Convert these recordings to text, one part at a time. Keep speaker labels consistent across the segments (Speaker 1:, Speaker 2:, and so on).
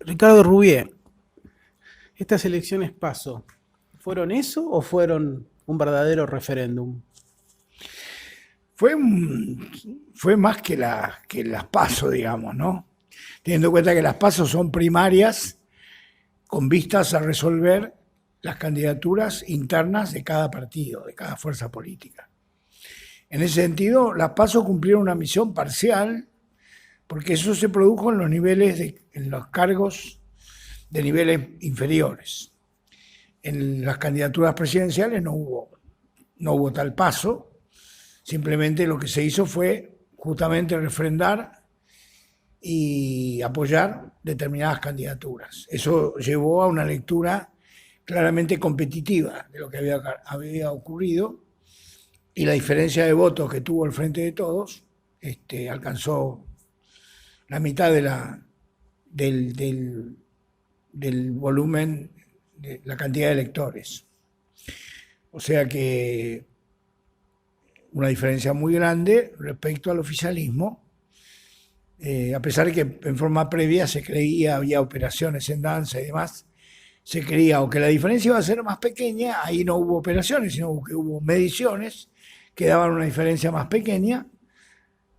Speaker 1: Ricardo Rubier, ¿estas elecciones PASO fueron eso o fueron un verdadero referéndum?
Speaker 2: Fue, fue más que las PASO, digamos, ¿no? Teniendo en cuenta que las PASO son primarias con vistas a resolver las candidaturas internas de cada partido, de cada fuerza política. En ese sentido, las PASO cumplieron una misión parcial, porque eso se produjo en los niveles, en los cargos de niveles inferiores. En las candidaturas presidenciales no hubo tal paso, simplemente lo que se hizo fue justamente refrendar y apoyar determinadas candidaturas. Eso llevó a una lectura claramente competitiva de lo que había ocurrido, y la diferencia de votos que tuvo el Frente de Todos alcanzó la mitad del volumen de la cantidad de electores. O sea que una diferencia muy grande respecto al oficialismo, a pesar de que en forma previa se creía, había operaciones en danza y demás, se creía o que la diferencia iba a ser más pequeña. Ahí no hubo operaciones, sino que hubo mediciones que daban una diferencia más pequeña,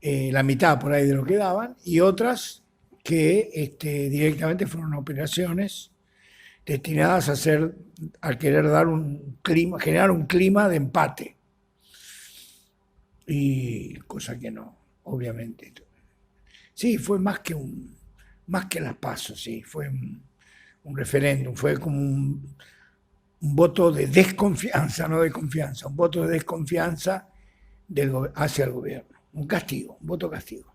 Speaker 2: la mitad por ahí de lo que daban, y otras que directamente fueron operaciones destinadas a querer dar un clima, generar un clima de empate. Y cosa que no, obviamente. Sí, fue más que las pasos, sí, fue un referéndum, fue como un voto de desconfianza, no de confianza, un voto de desconfianza hacia el gobierno, un castigo, un voto castigo.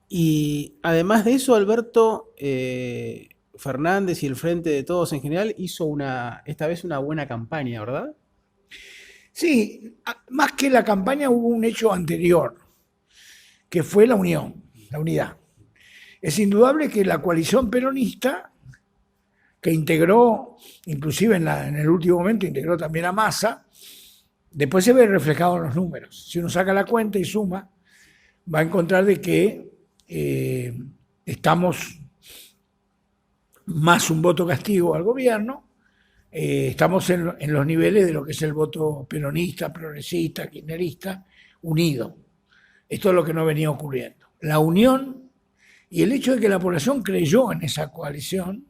Speaker 1: Y además de eso, Alberto Fernández y el Frente de Todos en general hizo esta vez una buena campaña, ¿verdad?
Speaker 2: Sí, más que la campaña hubo un hecho anterior, que fue la unión, la unidad. Es indudable que la coalición peronista, que integró, inclusive en el último momento, integró también a Massa, después se ve reflejado en los números. Si uno saca la cuenta y suma, va a encontrar de que estamos más un voto castigo al gobierno, estamos en los niveles de lo que es el voto peronista, progresista, kirchnerista, unido. Esto es lo que no venía ocurriendo. La unión y el hecho de que la población creyó en esa coalición,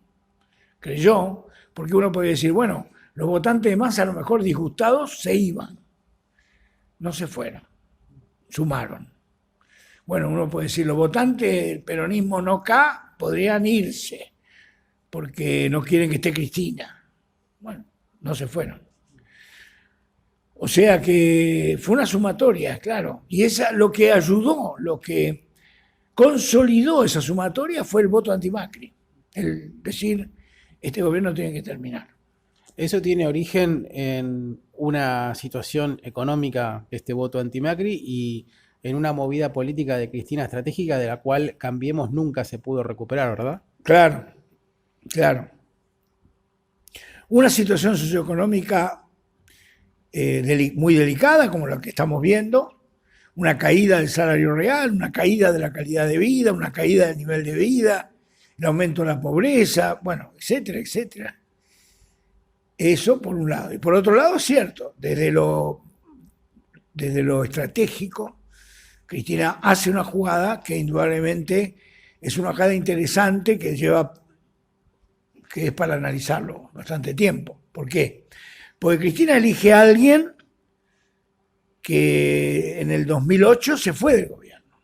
Speaker 2: creyó, porque uno puede decir, bueno, los votantes de Massa a lo mejor disgustados se iban, no se fueron, sumaron. Bueno, uno puede decir, los votantes del peronismo no acá podrían irse, porque no quieren que esté Cristina. Bueno, no se fueron. O sea que fue una sumatoria, claro. Y esa, lo que ayudó, lo que consolidó esa sumatoria fue el voto anti-Macri. El decir, este gobierno tiene que terminar.
Speaker 1: Eso tiene origen en una situación económica, este voto anti-Macri, y en una movida política de Cristina estratégica de la cual Cambiemos nunca se pudo recuperar, ¿verdad?
Speaker 2: Claro, claro. Una situación socioeconómica muy delicada, como la que estamos viendo, una caída del salario real, una caída de la calidad de vida, una caída del nivel de vida, el aumento de la pobreza, bueno, etcétera, etcétera. Eso por un lado. Y por otro lado, es cierto, desde lo estratégico, Cristina hace una jugada que indudablemente es una jugada interesante que es para analizarlo bastante tiempo. ¿Por qué? Porque Cristina elige a alguien que en el 2008 se fue del gobierno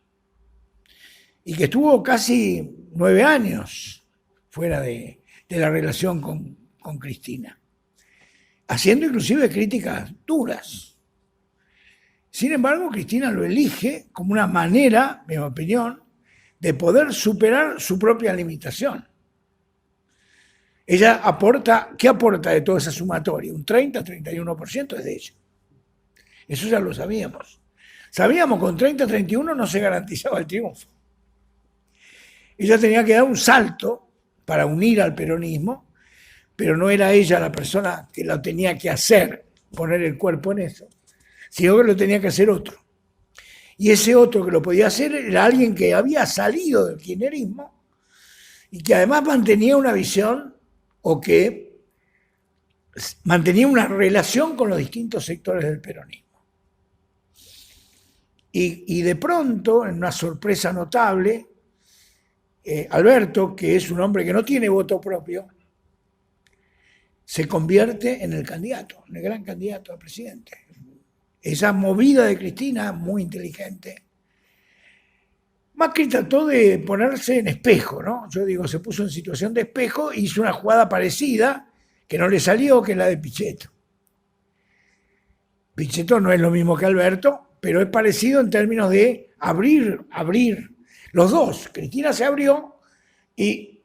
Speaker 2: y que estuvo casi 9 años fuera de la relación con Cristina, haciendo inclusive críticas duras. Sin embargo, Cristina lo elige como una manera, en mi opinión, de poder superar su propia limitación. Ella aporta, ¿qué aporta de toda esa sumatoria? Un 30-31% es de ella. Eso ya lo sabíamos. Sabíamos que con 30-31 no se garantizaba el triunfo. Ella tenía que dar un salto para unir al peronismo, pero no era ella la persona que lo tenía que hacer, poner el cuerpo en eso, sino que lo tenía que hacer otro. Y ese otro que lo podía hacer era alguien que había salido del kirchnerismo y que además mantenía una visión o que mantenía una relación con los distintos sectores del peronismo. Y de pronto, en una sorpresa notable, Alberto, que es un hombre que no tiene voto propio, se convierte en el candidato, en el gran candidato a presidente. Esa movida de Cristina, muy inteligente. Macri trató de ponerse en espejo, ¿no? Yo digo, se puso en situación de espejo, hizo una jugada parecida, que no le salió, que es la de Pichetto. Pichetto no es lo mismo que Alberto, pero es parecido en términos de abrir. Los dos, Cristina se abrió y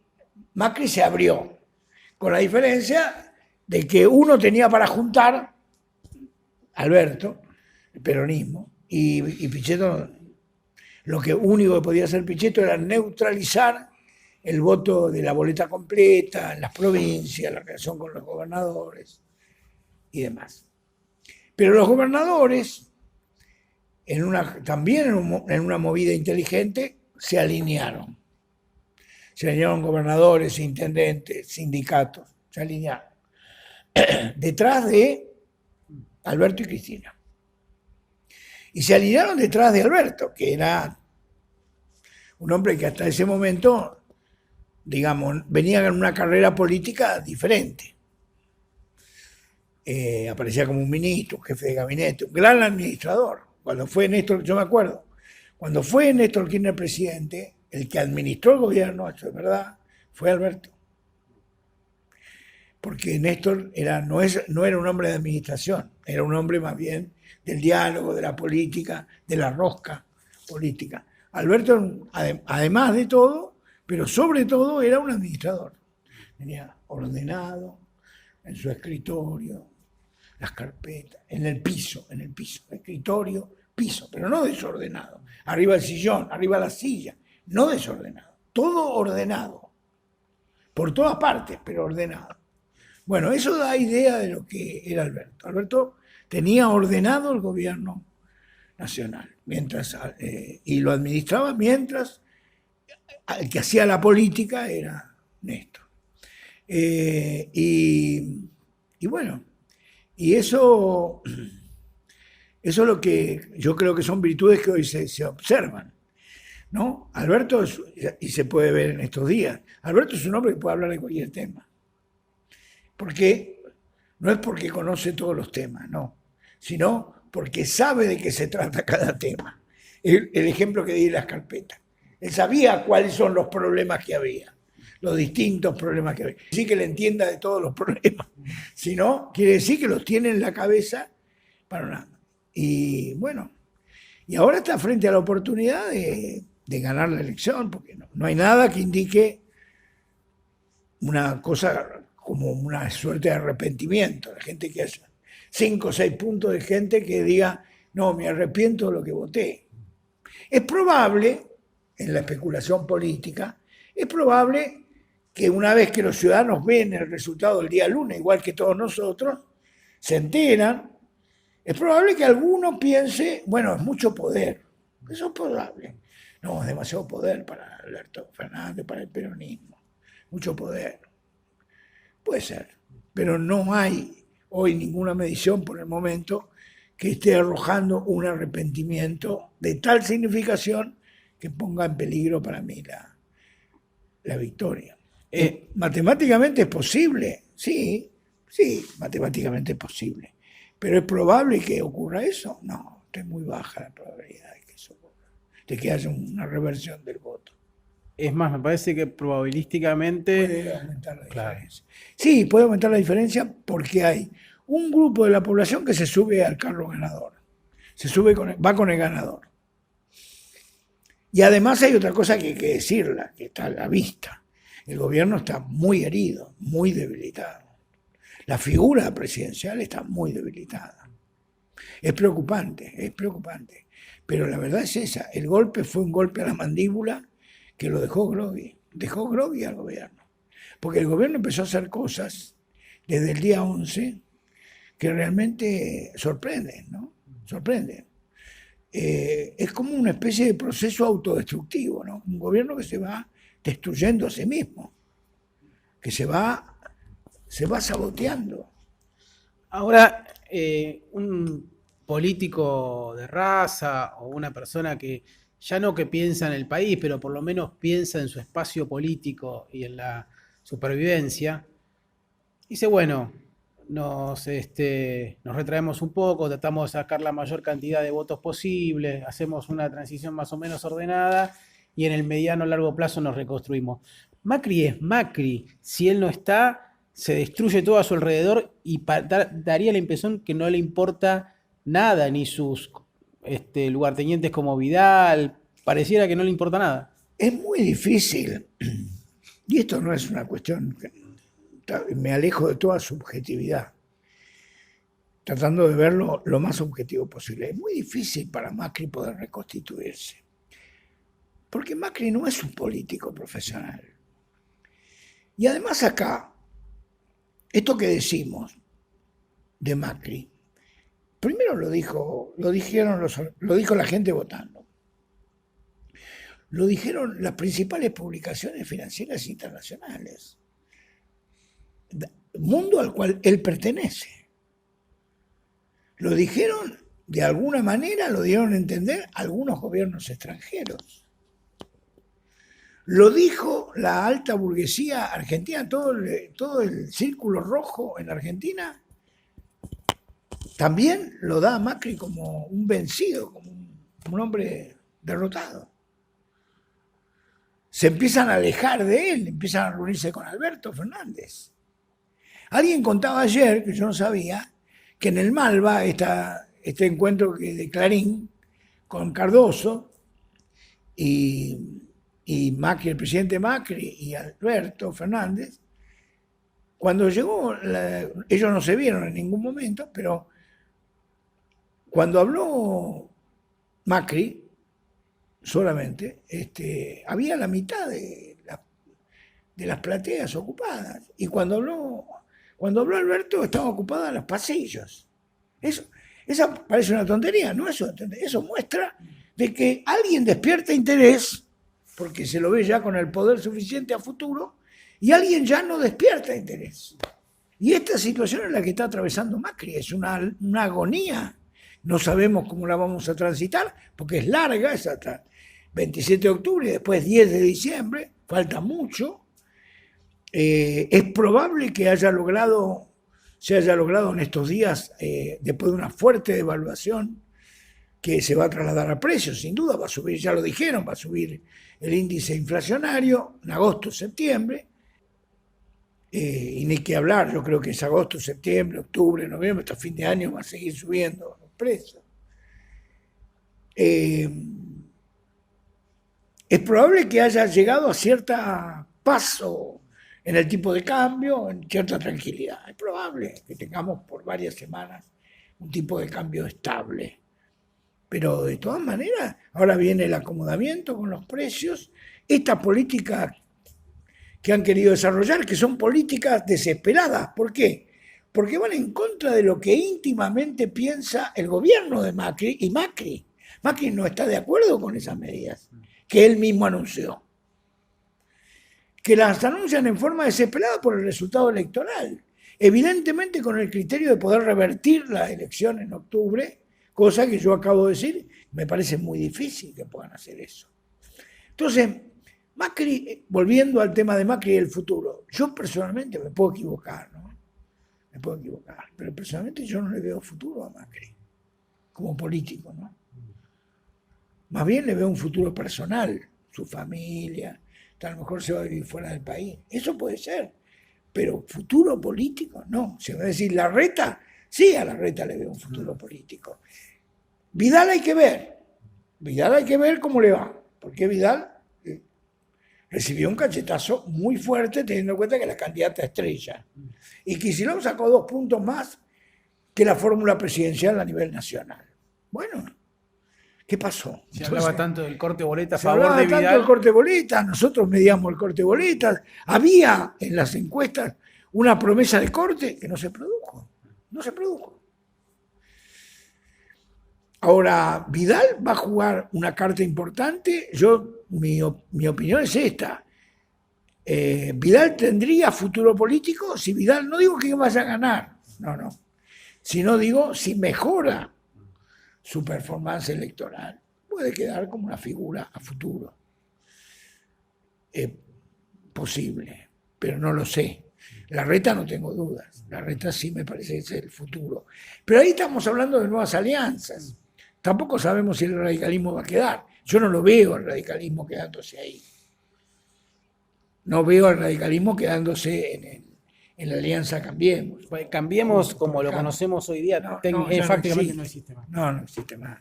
Speaker 2: Macri se abrió, con la diferencia de que uno tenía para juntar, Alberto, el peronismo, y Pichetto, lo que único que podía hacer Pichetto era neutralizar el voto de la boleta completa en las provincias, la relación con los gobernadores y demás. Pero los gobernadores, también en una movida inteligente, se alinearon. Se alinearon gobernadores, intendentes, sindicatos, se alinearon. Detrás de Alberto y Cristina. Y se alinearon detrás de Alberto, que era un hombre que hasta ese momento, digamos, venía en una carrera política diferente. Aparecía como un ministro, un jefe de gabinete, un gran administrador. Cuando fue Néstor, yo me acuerdo, cuando fue Néstor Kirchner presidente, el que administró el gobierno, eso es verdad, fue Alberto. Porque Néstor no era un hombre de administración, era un hombre más bien del diálogo, de la política, de la rosca política. Alberto, además de todo, pero sobre todo, era un administrador. Venía ordenado en su escritorio, las carpetas, en el piso, escritorio, piso, pero no desordenado. Arriba el sillón, arriba la silla, no desordenado, todo ordenado, por todas partes, pero ordenado. Bueno, eso da idea de lo que era Alberto. Alberto tenía ordenado el gobierno nacional, y lo administraba mientras el que hacía la política era Néstor. Y bueno, y eso es lo que yo creo que son virtudes que hoy se observan, ¿no? Alberto, y se puede ver en estos días, Alberto es un hombre que puede hablar de cualquier tema. Porque no es porque conoce todos los temas, no, sino porque sabe de qué se trata cada tema. El ejemplo que di de las carpetas. Él sabía cuáles son los problemas que había, los distintos problemas que había. No quiere decir que le entienda de todos los problemas, sino quiere decir que los tiene en la cabeza para nada. Y bueno, y ahora está frente a la oportunidad de ganar la elección, porque no hay nada que indique una cosa como una suerte de arrepentimiento. La gente que hace 5 o 6 puntos de gente que diga, no, me arrepiento de lo que voté. Es probable, en la especulación política, es probable que una vez que los ciudadanos ven el resultado del día lunes, igual que todos nosotros, se enteran, es probable que alguno piense, bueno, es mucho poder. Eso es probable. No, es demasiado poder para Alberto Fernández, para el peronismo. Mucho poder. Puede ser, pero no hay hoy ninguna medición por el momento que esté arrojando un arrepentimiento de tal significación que ponga en peligro para mí la victoria. Matemáticamente es posible, sí, matemáticamente es posible, pero ¿es probable que ocurra eso? No, es muy baja la probabilidad de que eso ocurra, de que haya una reversión del voto.
Speaker 1: Es más, me parece que probabilísticamente
Speaker 2: puede aumentar la diferencia. Sí, puede aumentar la diferencia porque hay un grupo de la población que se sube al carro ganador, va con el ganador. Y además hay otra cosa que hay que decirla, que está a la vista. El gobierno está muy herido, muy debilitado. La figura presidencial está muy debilitada. Es preocupante. Pero la verdad es esa, el golpe fue un golpe a la mandíbula que lo dejó groggy al gobierno. Porque el gobierno empezó a hacer cosas desde el día 11 que realmente sorprenden, ¿no? Sorprenden. Es como una especie de proceso autodestructivo, ¿no? Un gobierno que se va destruyendo a sí mismo, que se va saboteando.
Speaker 1: Ahora, un político de raza o una persona que ya no que piensa en el país, pero por lo menos piensa en su espacio político y en la supervivencia, dice, bueno, nos retraemos un poco, tratamos de sacar la mayor cantidad de votos posible, hacemos una transición más o menos ordenada y en el mediano largo plazo nos reconstruimos. Macri es Macri, si él no está, se destruye todo a su alrededor y daría la impresión que no le importa nada, ni sus lugartenientes como Vidal, pareciera que no le importa nada.
Speaker 2: Es muy difícil, y esto no es una cuestión, me alejo de toda subjetividad, tratando de verlo lo más objetivo posible. Es muy difícil para Macri poder reconstituirse, porque Macri no es un político profesional. Y además acá, esto que decimos de Macri, primero lo dijo la gente votando. Lo dijeron las principales publicaciones financieras internacionales, mundo al cual él pertenece. Lo dijeron de alguna manera, lo dieron a entender algunos gobiernos extranjeros. Lo dijo la alta burguesía argentina, todo el círculo rojo en Argentina. También lo da a Macri como un vencido, como un hombre derrotado. Se empiezan a alejar de él, empiezan a reunirse con Alberto Fernández. Alguien contaba ayer, que yo no sabía, que en el Malva, este encuentro de Clarín con Cardoso y Macri, el presidente Macri y Alberto Fernández, cuando llegó, ellos no se vieron en ningún momento, pero cuando habló Macri, solamente, había la mitad de las plateas ocupadas. Y cuando habló Alberto, estaban ocupadas los pasillos. Esa parece una tontería, no es una tontería. Eso muestra de que alguien despierta interés, porque se lo ve ya con el poder suficiente a futuro, y alguien ya no despierta interés. Y esta situación es la que está atravesando Macri, es una agonía. No sabemos cómo la vamos a transitar, porque es larga, es hasta 27 de octubre y después 10 de diciembre, falta mucho. Es probable que se haya logrado en estos días, después de una fuerte devaluación, que se va a trasladar a precios, sin duda va a subir, ya lo dijeron, va a subir el índice inflacionario en agosto, septiembre, y ni que hablar, yo creo que es agosto, septiembre, octubre, noviembre, hasta fin de año va a seguir subiendo los precios. Es probable que haya llegado a cierta paso en el tipo de cambio, en cierta tranquilidad. Es probable que tengamos por varias semanas un tipo de cambio estable. Pero de todas maneras, ahora viene el acomodamiento con los precios, esta política que han querido desarrollar, que son políticas desesperadas. ¿Por qué? Porque van en contra de lo que íntimamente piensa el gobierno de Macri y Macri. Macri no está de acuerdo con esas medidas que él mismo anunció. Que las anuncian en forma desesperada por el resultado electoral. Evidentemente con el criterio de poder revertir la elección en octubre, cosa que yo acabo de decir, me parece muy difícil que puedan hacer eso. Entonces, Macri, volviendo al tema de Macri y el futuro, yo personalmente me puedo equivocar, ¿no? Me puedo equivocar, pero personalmente yo no le veo futuro a Macri, como político, ¿no? Más bien le veo un futuro personal, su familia, a lo mejor se va a vivir fuera del país, eso puede ser, pero futuro político, no. Se va a decir, ¿Larreta? Sí, a Larreta le veo un futuro político. Vidal hay que ver cómo le va, porque Vidal recibió un cachetazo muy fuerte teniendo en cuenta que la candidata estrella. Y Kicillof sacó 2 puntos más que la fórmula presidencial a nivel nacional. Bueno, ¿qué pasó?
Speaker 1: Se hablaba tanto del corte boleta a
Speaker 2: Se
Speaker 1: favor
Speaker 2: hablaba
Speaker 1: de
Speaker 2: tanto
Speaker 1: Vidal.
Speaker 2: del corte boleta, nosotros medíamos el corte boleta. Había en las encuestas una promesa de corte que no se produjo. No se produjo. Ahora, Vidal va a jugar una carta importante. Mi opinión es esta. ¿Vidal tendría futuro político? Si Vidal, no digo que vaya a ganar, no, sino digo, si mejora su performance electoral, puede quedar como una figura a futuro. Posible, pero no lo sé. Larreta no tengo dudas, Larreta sí me parece que es el futuro. Pero ahí estamos hablando de nuevas alianzas. Tampoco sabemos si el radicalismo va a quedar. Yo no lo veo el radicalismo quedándose ahí. No veo al radicalismo quedándose en la alianza Cambiemos.
Speaker 1: Pues Cambiemos, como lo conocemos hoy día, prácticamente no existe más.
Speaker 2: No existe más.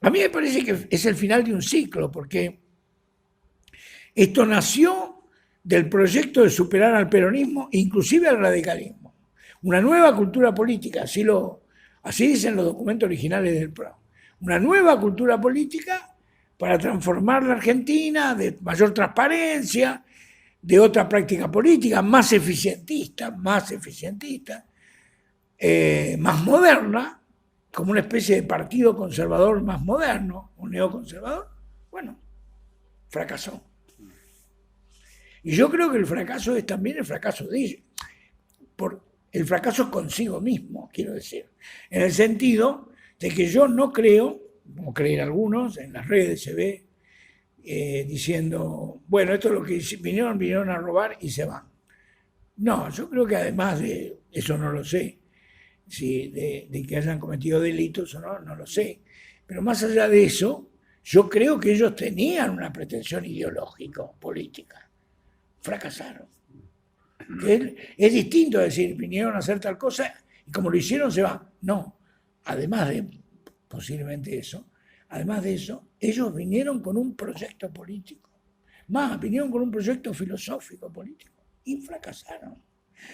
Speaker 2: A mí me parece que es el final de un ciclo, porque esto nació del proyecto de superar al peronismo, inclusive al radicalismo. Una nueva cultura política, así dicen los documentos originales del PRO. Una nueva cultura política para transformar la Argentina de mayor transparencia, de otra práctica política más eficientista, más moderna, como una especie de partido conservador más moderno, un neoconservador. Bueno, fracasó. Y yo creo que el fracaso es también el fracaso de ellos, el fracaso consigo mismo, quiero decir, en el sentido de que yo no creo, como creen algunos, en las redes se ve, diciendo, bueno, esto es lo que vinieron a robar y se van. No, yo creo que además de, eso no lo sé, si de que hayan cometido delitos o no, no lo sé. Pero más allá de eso, yo creo que ellos tenían una pretensión ideológica, política. Fracasaron. Es distinto decir, vinieron a hacer tal cosa y como lo hicieron se van. No, además de posiblemente eso, además de eso, ellos vinieron con un proyecto político. Más, vinieron con un proyecto filosófico político y fracasaron.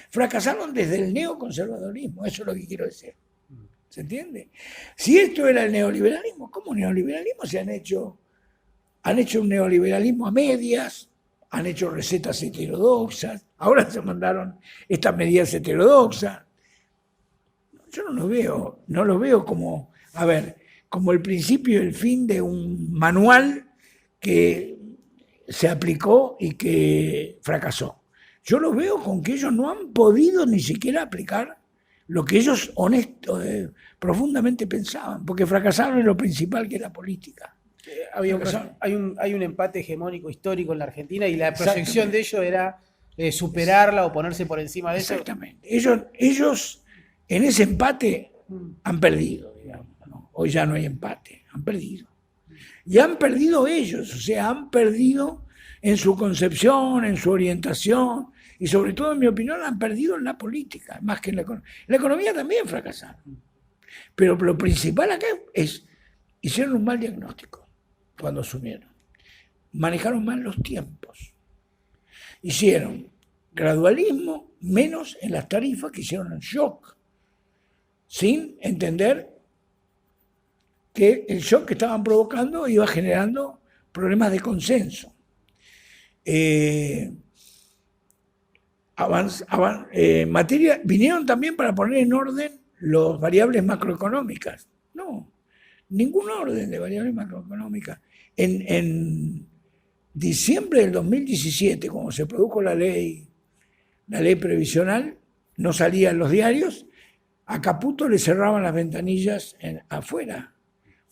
Speaker 2: Fracasaron desde el neoconservadorismo, eso es lo que quiero decir. ¿Se entiende? Si esto era el neoliberalismo, ¿cómo neoliberalismo? Se han hecho un neoliberalismo a medias, han hecho recetas heterodoxas, ahora se mandaron estas medidas heterodoxas. Yo no lo veo como, como el principio y el fin de un manual que se aplicó y que fracasó. Yo lo veo con que ellos no han podido ni siquiera aplicar lo que ellos profundamente pensaban, porque fracasaron en lo principal que es la política.
Speaker 1: Hay un empate hegemónico histórico en la Argentina y la proyección de ello era superarla o ponerse por encima de eso.
Speaker 2: Exactamente. Ellos en ese empate han perdido, digamos, ¿no? Hoy ya no hay empate, han perdido. Y han perdido ellos, o sea, han perdido en su concepción, en su orientación y sobre todo, en mi opinión, han perdido en la política, más que en la economía. La economía también fracasaron. Pero lo principal acá es, hicieron un mal diagnóstico cuando asumieron. Manejaron mal los tiempos. Hicieron gradualismo menos en las tarifas, que hicieron un shock, sin entender que el shock que estaban provocando iba generando problemas de consenso. Vinieron también para poner en orden las variables macroeconómicas. No, ningún orden de variables macroeconómicas. En diciembre del 2017, cuando se produjo la ley previsional, no salía en los diarios, a Caputo le cerraban las ventanillas afuera.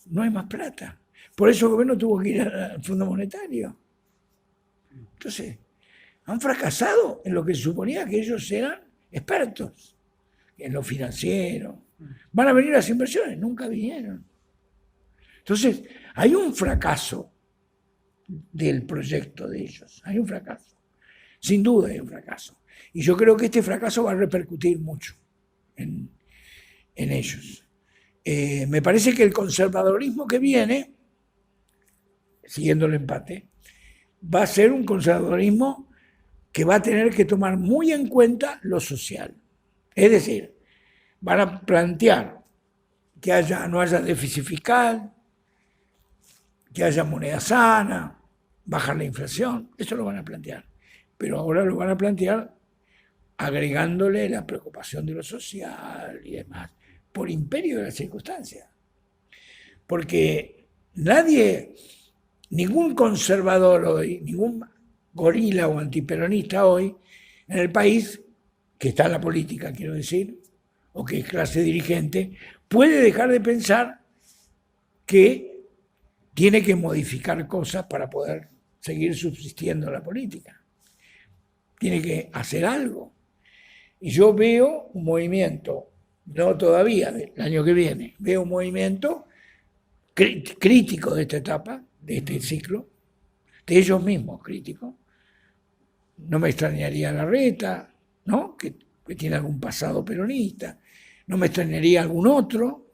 Speaker 2: No hay más plata. Por eso el gobierno tuvo que ir al Fondo Monetario. Entonces, han fracasado en lo que se suponía que ellos eran expertos, en lo financiero. Van a venir las inversiones, nunca vinieron. Entonces, hay un fracaso del proyecto de ellos, hay un fracaso. Sin duda hay un fracaso. Y yo creo que este fracaso va a repercutir mucho en ellos. Me parece que el conservadorismo que viene, siguiendo el empate, va a ser un conservadorismo que va a tener que tomar muy en cuenta lo social. Es decir, van a plantear que no haya déficit fiscal, que haya moneda sana, bajar la inflación, eso lo van a plantear. Pero ahora lo van a plantear agregándole la preocupación de lo social y demás, por imperio de las circunstancias. Porque ningún conservador hoy, ningún gorila o antiperonista hoy en el país, que está en la política, quiero decir, o que es clase dirigente, puede dejar de pensar que tiene que modificar cosas para poder seguir subsistiendo en la política. Tiene que hacer algo. Y yo veo un movimiento, no todavía, el año que viene, veo un movimiento crítico de esta etapa, de este ciclo, de ellos mismos críticos. No me extrañaría Larreta, ¿no? que tiene algún pasado peronista. No me extrañaría algún otro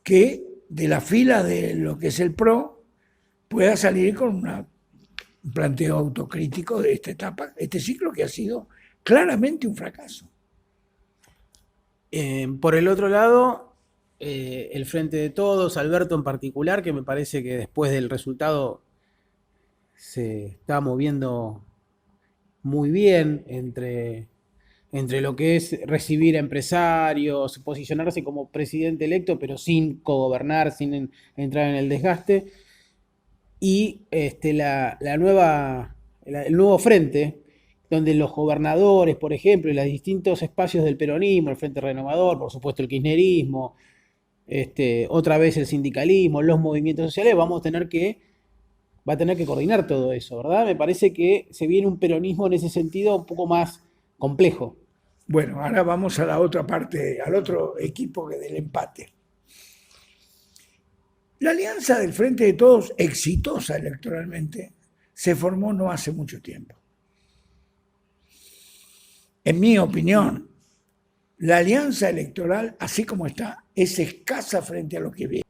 Speaker 2: que de la fila de lo que es el PRO pueda salir con un planteo autocrítico de esta etapa, este ciclo que ha sido claramente un fracaso.
Speaker 1: Por el otro lado, el Frente de Todos, Alberto en particular, que me parece que después del resultado se está moviendo muy bien entre lo que es recibir a empresarios, posicionarse como presidente electo, pero sin cogobernar, sin entrar en el desgaste, y el nuevo frente, donde los gobernadores, por ejemplo, y los distintos espacios del peronismo, el Frente Renovador, por supuesto el kirchnerismo, otra vez el sindicalismo, los movimientos sociales, va a tener que coordinar todo eso, ¿verdad? Me parece que se viene un peronismo en ese sentido un poco más complejo.
Speaker 2: Bueno, ahora vamos a la otra parte, al otro equipo que del empate. La alianza del Frente de Todos, exitosa electoralmente, se formó no hace mucho tiempo. En mi opinión, la alianza electoral, así como está, es escasa frente a lo que viene.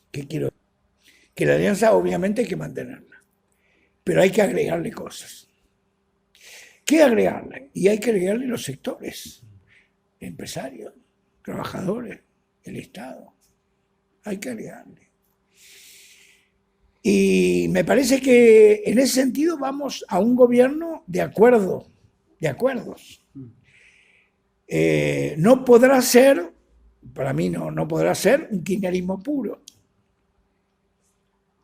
Speaker 2: ¿Qué quiero decir? Que la alianza obviamente hay que mantenerla, pero hay que agregarle cosas. ¿Qué agregarle? Y hay que agregarle los sectores, empresarios, trabajadores, el Estado. Hay que agregarle. Y me parece que en ese sentido vamos a un gobierno de acuerdos. No podrá ser, para mí no podrá ser un kirchnerismo puro.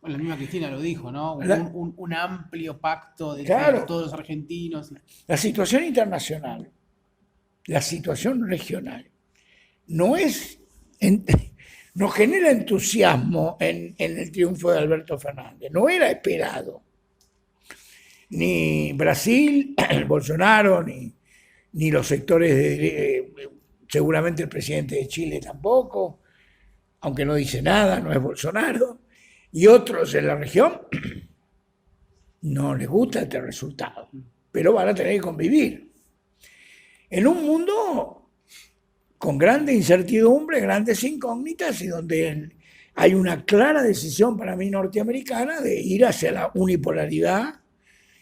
Speaker 1: Bueno, la misma Cristina lo dijo, ¿no? Un amplio pacto de
Speaker 2: Claro,
Speaker 1: todos los argentinos.
Speaker 2: la situación internacional, la situación regional, no genera entusiasmo en el triunfo de Alberto Fernández. No era esperado. Ni Brasil, Bolsonaro, ni los sectores seguramente el presidente de Chile tampoco, aunque no dice nada, no es Bolsonaro. Y otros en la región no les gusta este resultado, pero van a tener que convivir. En un mundo con grande incertidumbre, grandes incógnitas, y donde hay una clara decisión para mí norteamericana de ir hacia la unipolaridad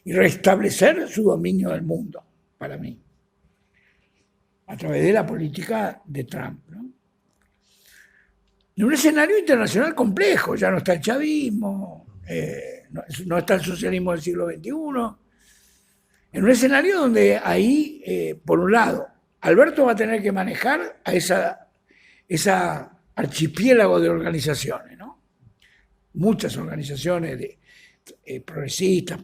Speaker 2: y restablecer su dominio del mundo, para mí, a través de la política de Trump, ¿no? En un escenario internacional complejo, ya no está el chavismo, no está el socialismo del siglo XXI, en un escenario donde ahí, por un lado, Alberto va a tener que manejar a esa archipiélago de organizaciones, ¿no? Muchas organizaciones progresistas,